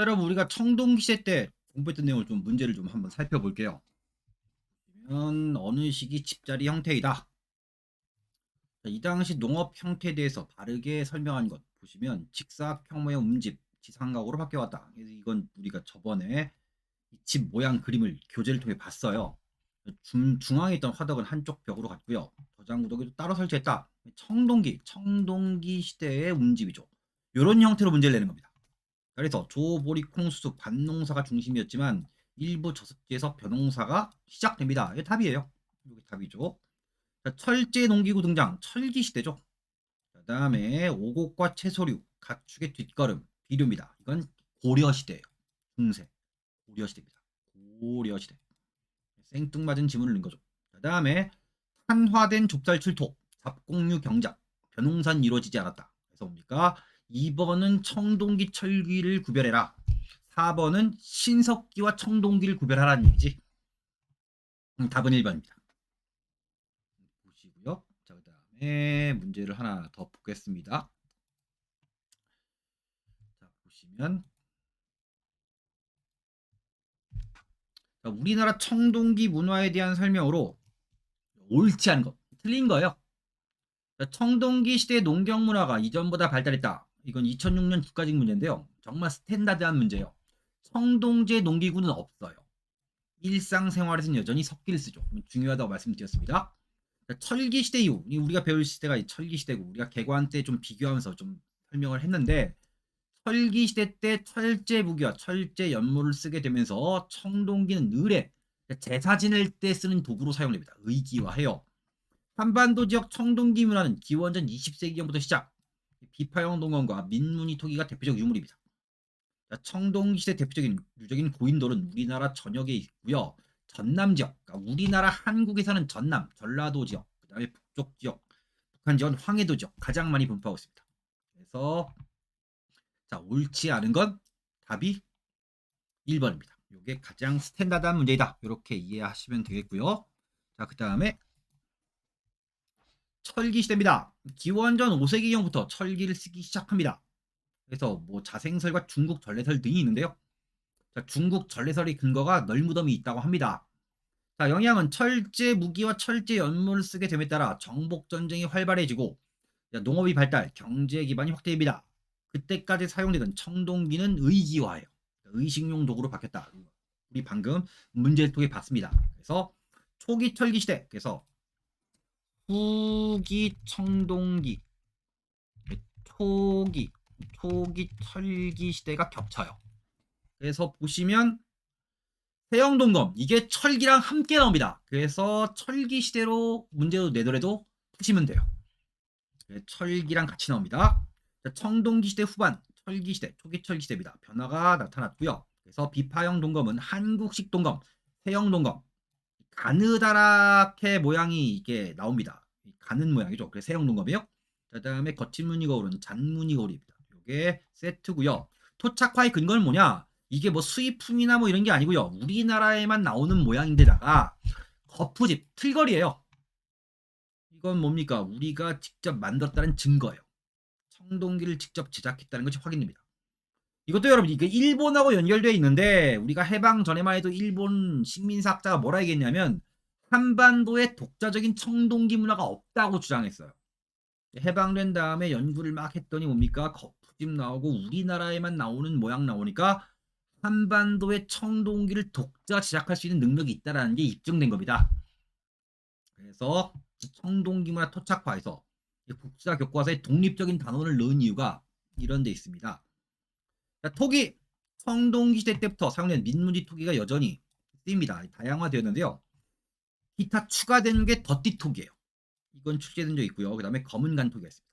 여러분 우리가 청동기 시대 때 공부했던 내용을 좀 문제를 좀 한번 살펴볼게요. 어느 시기 집자리 형태이다. 자, 이 당시 농업 형태에 대해서 바르게 설명한 것 보시면 직사각형모의 움집 지상각으로 바뀌어왔다. 그래서 이건 우리가 저번에 이 집 모양 그림을 교재를 통해 봤어요. 중앙에 있던 화덕은 한쪽 벽으로 갔고요. 저장구더기도 따로 설치했다. 청동기 시대의 움집이죠. 이런 형태로 문제를 내는 겁니다. 그래서 조, 보리, 콩, 수수, 밭농사가 중심이었지만 일부 저습지에서 벼농사가 시작됩니다. 이게 답이에요. 이게 답이죠. 자, 철제 농기구 등장, 철기 시대죠. 그 다음에 오곡과 채소류, 가축의 뒷걸음, 비료입니다. 이건 고려 시대예요. 중세, 고려 시대입니다. 고려 시대. 생뚱맞은 지문을 넣은 거죠. 그 다음에 탄화된 좁쌀 출토, 잡곡류 경작, 벼농산 이루어지지 않았다. 그래서 뭡니까? 2번은 청동기 철기를 구별해라. 4번은 신석기와 청동기를 구별하라는 얘기지. 답은 1번입니다. 보시고요. 자, 그 다음에 문제를 하나 더 보겠습니다. 자, 보시면 자, 우리나라 청동기 문화에 대한 설명으로 옳지 않은 것, 틀린 거예요. 자, 청동기 시대 농경 문화가 이전보다 발달했다. 이건 2006년 국가직 문제인데요. 정말 스탠다드한 문제예요. 청동제 농기구는 없어요. 일상생활에서는 여전히 석기를 쓰죠. 중요하다고 말씀드렸습니다. 철기 시대 이후 우리가 배울 시대가 철기 시대고 우리가 개관 때 좀 비교하면서 좀 설명을 했는데 철기 시대 때 철제 무기와 철제 연못을 쓰게 되면서 청동기는 을에 제사 지낼 때 쓰는 도구로 사용됩니다. 의기화해요. 한반도 지역 청동기 문화는 기원전 20세기경부터 시작. 비파형 농원과 민무늬 토기가 대표적 유물입니다. 청동기 시대 대표적인 유적인 고인돌은 우리나라 전역에 있고요. 전남 지역, 그러니까 우리나라 한국에 사는 전남, 전라도 지역, 그다음에 북쪽 지역, 북한 지역은 황해도 지역 가장 많이 분포하고 있습니다. 그래서 자, 옳지 않은 건 답이 1번입니다. 이게 가장 스탠다드한 문제이다. 이렇게 이해하시면 되겠고요. 자, 그다음에 철기 시대입니다. 기원전 5세기경부터 철기를 쓰기 시작합니다. 그래서 뭐 자생설과 중국 전래설 등이 있는데요. 자, 중국 전래설의 근거가 널무덤이 있다고 합니다. 자, 영향은 철제 무기와 철제 연물을 쓰게 됨에 따라 정복 전쟁이 활발해지고 농업이 발달, 경제 기반이 확대됩니다. 그때까지 사용되던 청동기는 의기화예요. 의식용 도구로 바뀌었다. 우리 방금 문제를 통해 봤습니다. 그래서 초기 철기 시대, 그래서 후기 청동기, 초기 철기 시대가 겹쳐요. 그래서 보시면 세영동검 이게 철기랑 함께 나옵니다. 그래서 철기 시대로 문제도 내더라도 푸시면 돼요. 철기랑 같이 나옵니다. 청동기 시대 후반, 철기 시대, 초기 철기 시대입니다. 변화가 나타났고요. 그래서 비파형 동검은 한국식 동검, 세형 동검, 가느다랗게 모양이 이게 나옵니다. 가는 모양이죠. 그래서 세형 동검이요. 그다음에 거친 무늬 거울은 잔무늬 거울입니다. 이게 세트고요. 토착화의 근거는 뭐냐? 이게 뭐 수입품이나 뭐 이런 게 아니고요. 우리나라에만 나오는 모양인데다가 거푸집, 틀거리예요. 이건 뭡니까? 우리가 직접 만들었다는 증거예요. 청동기를 직접 제작했다는 것이 확인됩니다. 이것도 여러분 이게 일본하고 연결되어 있는데 우리가 해방 전에만 해도 일본 식민사학자가 뭐라 얘기했냐면 한반도에 독자적인 청동기 문화가 없다고 주장했어요. 해방된 다음에 연구를 막 했더니 뭡니까? 거푸집 나오고 우리나라에만 나오는 모양 나오니까 한반도에 청동기를 독자 제작할 수 있는 능력이 있다는 게 입증된 겁니다. 그래서 청동기 문화 토착화에서 국사 교과서에 독립적인 단원을 넣은 이유가 이런 데 있습니다. 토기 청동기 시대 때부터 사용된 민무지 토기가 여전히 쓰입니다. 다양화되었는데요. 기타 추가된 게 덧띠 토기예요. 이건 출제된 적 있고요. 그 다음에 검은 간 토기가 있습니다.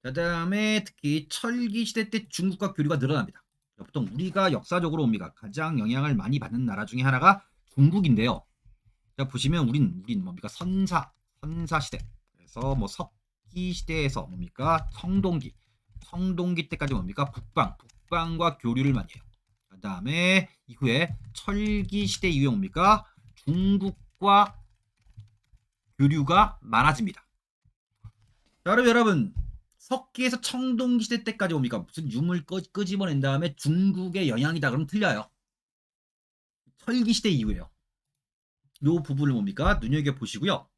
그 다음에 특히 철기 시대 때 중국과 교류가 늘어납니다. 보통 우리가 역사적으로 옵니다. 가장 영향을 많이 받는 나라 중에 하나가 중국인데요. 자, 보시면 우린 뭡니까? 선사 시대. 그래서 뭐 석기 시대에서 뭡니까? 청동기 때까지 뭡니까? 북방과 교류를 많이 해요. 그 다음에 이후에 철기 시대 이후에 뭡니까? 중국과 교류가 많아집니다. 자, 그럼 여러분 석기에서 청동기 시대 때까지 뭡니까? 무슨 유물 끄집어낸 다음에 중국의 영향이다 그러면 틀려요. 철기 시대 이후에요. 요 부분을 뭡니까? 눈여겨 보시고요.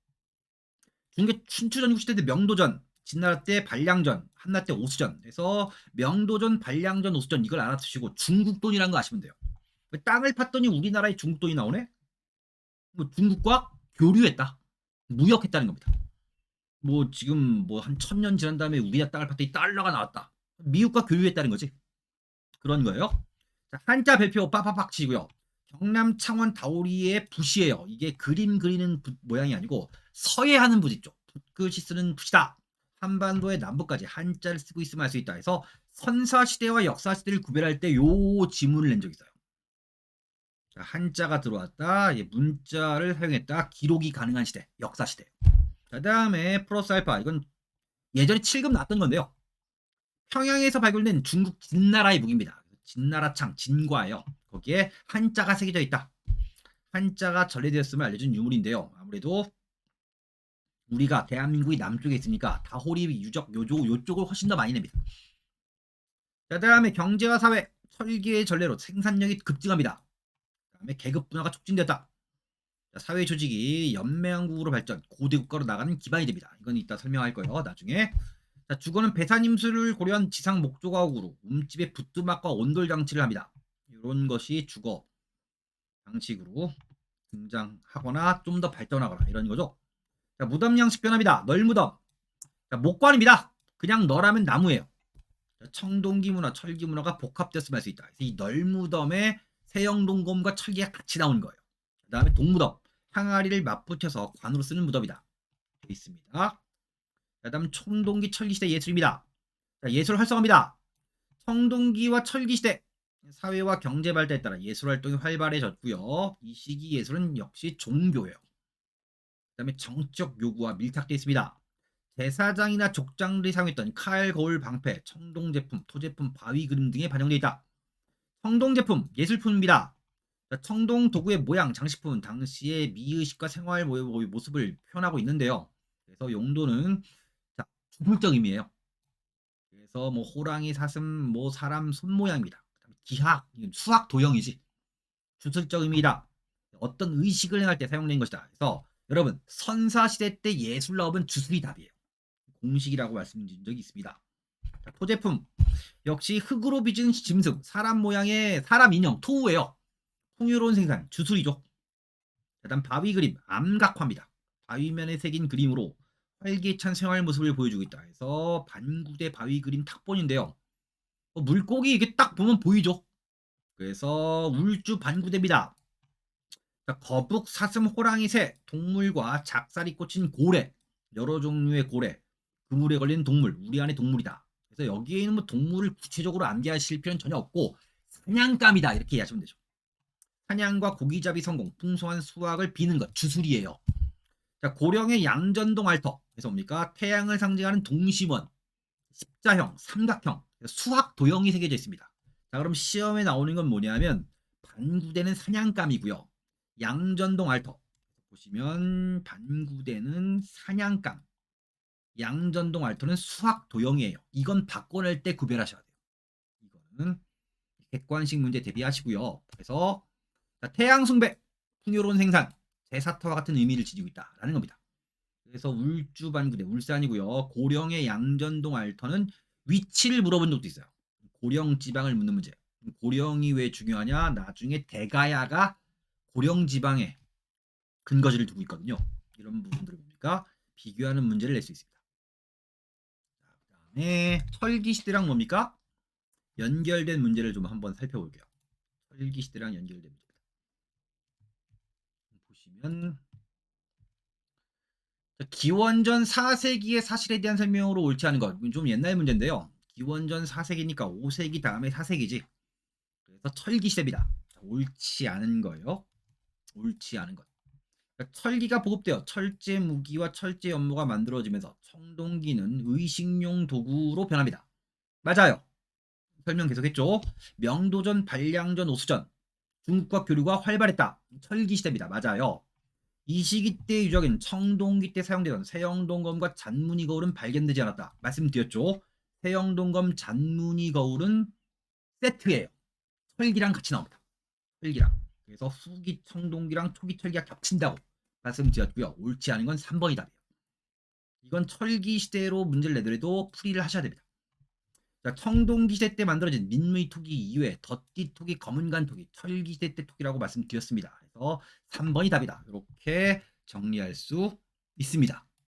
중국의 춘추전국 시대 때 명도전, 진나라 때 반량전, 한나 때 오수전에서 명도전, 반량전, 오수전 이걸 알아두시고 중국돈이라는 거 아시면 돼요. 땅을 팠더니 우리나라에 중국돈이 나오네? 뭐 중국과 교류했다. 무역했다는 겁니다. 뭐 지금 뭐 한 1000년 지난 다음에 우리나라 땅을 팠더니 달러가 나왔다. 미국과 교류했다는 거지. 그런 거예요. 자, 한자 별표 빠빠박 치고요. 경남 창원 다오리의 붓이에요. 이게 그림 그리는 붓 모양이 아니고 서예하는 붓 있죠. 붓글씨 쓰는 붓이다. 한반도의 남부까지 한자를 쓰고 있으면 알 수 있다 해서 선사시대와 역사시대를 구별할 때 요 지문을 낸 적이 있어요. 자, 한자가 들어왔다. 문자를 사용했다. 기록이 가능한 시대. 역사시대. 그 다음에 플러스 알파. 이건 예전에 7급 나왔던 건데요. 평양에서 발굴된 중국 진나라의 무기입니다. 진나라 창, 진과예요. 거기에 한자가 새겨져 있다. 한자가 전래되었음을 알려준 유물인데요. 아무래도 우리가 대한민국이 남쪽에 있으니까 다호리 유적 요쪽을 훨씬 더 많이 냅니다. 그 다음에 경제와 사회, 철기의 전례로 생산력이 급증합니다. 그 다음에 계급 분화가 촉진됐다. 사회 조직이 연맹국으로 발전, 고대 국가로 나가는 기반이 됩니다. 이건 이따 설명할 거예요. 나중에. 자, 주거는 배산임수를 고려한 지상 목조가옥으로 움집에 부뚜막과 온돌 장치를 합니다. 이런 것이 주거 방식으로 등장하거나 좀 더 발전하거나 이런 거죠. 자, 무덤 양식 변화입니다. 널무덤. 자, 목관입니다. 그냥 널하면 나무예요. 자, 청동기 문화, 철기 문화가 복합됐으면 할 수 있다. 그래서 이 널무덤에 세영동검과 철기가 같이 나오는 거예요. 그 다음에 동무덤. 항아리를 맞붙여서 관으로 쓰는 무덤이다. 되어 있습니다. 그 다음 청동기 철기시대 예술입니다. 자, 예술 활성화입니다. 청동기와 철기시대 사회와 경제 발달에 따라 예술 활동이 활발해졌고요. 이 시기 예술은 역시 종교예요. 그 다음에 정치적 요구와 밀착되어 있습니다. 제사장이나 족장들이 사용했던 칼, 거울, 방패, 청동 제품, 토제품, 바위 그림 등에 반영되어 있다. 청동 제품, 예술품입니다. 청동 도구의 모양, 장식품은 당시의 미의식과 생활 모습을 표현하고 있는데요. 그래서 용도는 주술적 의미예요. 그래서 뭐 호랑이 사슴, 뭐 사람 손 모양입니다. 기학, 수학 도형이지. 주술적 의미이다. 어떤 의식을 행할 때 사용된 것이다. 그래서 여러분 선사시대 때 예술라업은 주술이 답이에요. 공식이라고 말씀드린 적이 있습니다. 자, 토제품 역시 흙으로 빚은 짐승, 사람 모양의 사람 인형, 토우예요. 풍요로운 생산, 주술이죠. 그다음 바위 그림, 암각화입니다. 바위면에 새긴 그림으로 활기찬 생활 모습을 보여주고 있다. 그래서 반구대 바위 그림 탁본인데요. 물고기 이게 딱 보면 보이죠. 그래서 울주 반구대입니다. 거북, 사슴, 호랑이, 새, 동물과 작살이 꽂힌 고래, 여러 종류의 고래, 그물에 걸린 동물, 우리 안의 동물이다. 그래서 여기에 있는 뭐 동물을 구체적으로 암기하실 필요는 전혀 없고 사냥감이다 이렇게 이해하시면 되죠. 사냥과 고기잡이 성공, 풍성한 수확을 비는 것, 주술이에요. 자, 고령의 양전동 알터, 그래서 뭡니까? 태양을 상징하는 동심원, 십자형, 삼각형, 수학 도형이 새겨져 있습니다. 자, 그럼 시험에 나오는 건 뭐냐면 반구대는 사냥감이고요. 양전동 알터 보시면 반구대는 사냥감, 양전동 알터는 수학 도형이에요. 이건 바꿔낼 때 구별하셔야 돼요. 이거는 객관식 문제 대비하시고요. 그래서 태양 숭배, 풍요로운 생산, 제사터와 같은 의미를 지니고 있다라는 겁니다. 그래서 울주 반구대, 울산이고요. 고령의 양전동 알터는 위치를 물어본 적도 있어요. 고령 지방을 묻는 문제. 고령이 왜 중요하냐? 나중에 대가야가 고령 지방에 근거지를 두고 있거든요. 이런 부분들을 뭡니까? 비교하는 문제를 낼 수 있습니다. 그 다음에 철기시대랑 뭡니까? 연결된 문제를 좀 한번 살펴볼게요. 철기시대랑 연결된 문제입니다. 보시면 기원전 4세기의 사실에 대한 설명으로 옳지 않은 것. 좀 옛날 문제인데요. 기원전 4세기니까 5세기 다음에 4세기지. 그래서 철기시대입니다. 옳지 않은 거예요. 옳지 않은 것. 철기가 보급되어 철제 무기와 철제 연모가 만들어지면서 청동기는 의식용 도구로 변합니다. 맞아요. 설명 계속했죠. 명도전, 반량전, 오수전 중국과 교류가 활발했다. 철기시대입니다. 맞아요. 이 시기 때 유적인 청동기 때 사용되던 세영동검과 잔무늬 거울은 발견되지 않았다. 말씀드렸죠. 세영동검 잔무늬 거울은 세트예요. 철기랑 같이 나옵니다. 철기랑. 그래서 후기 청동기랑 초기 철기가 겹친다고 말씀드렸고요. 옳지 않은 건 3번이 답이에요. 이건 철기 시대로 문제를 내더라도 풀이를 하셔야 됩니다. 자, 청동기 시대 때 만들어진 민무이 토기 이외에 덧띠 토기, 검은간 토기, 철기 시대 때 토기라고 말씀드렸습니다. 그래서 3번이 답이다. 이렇게 정리할 수 있습니다.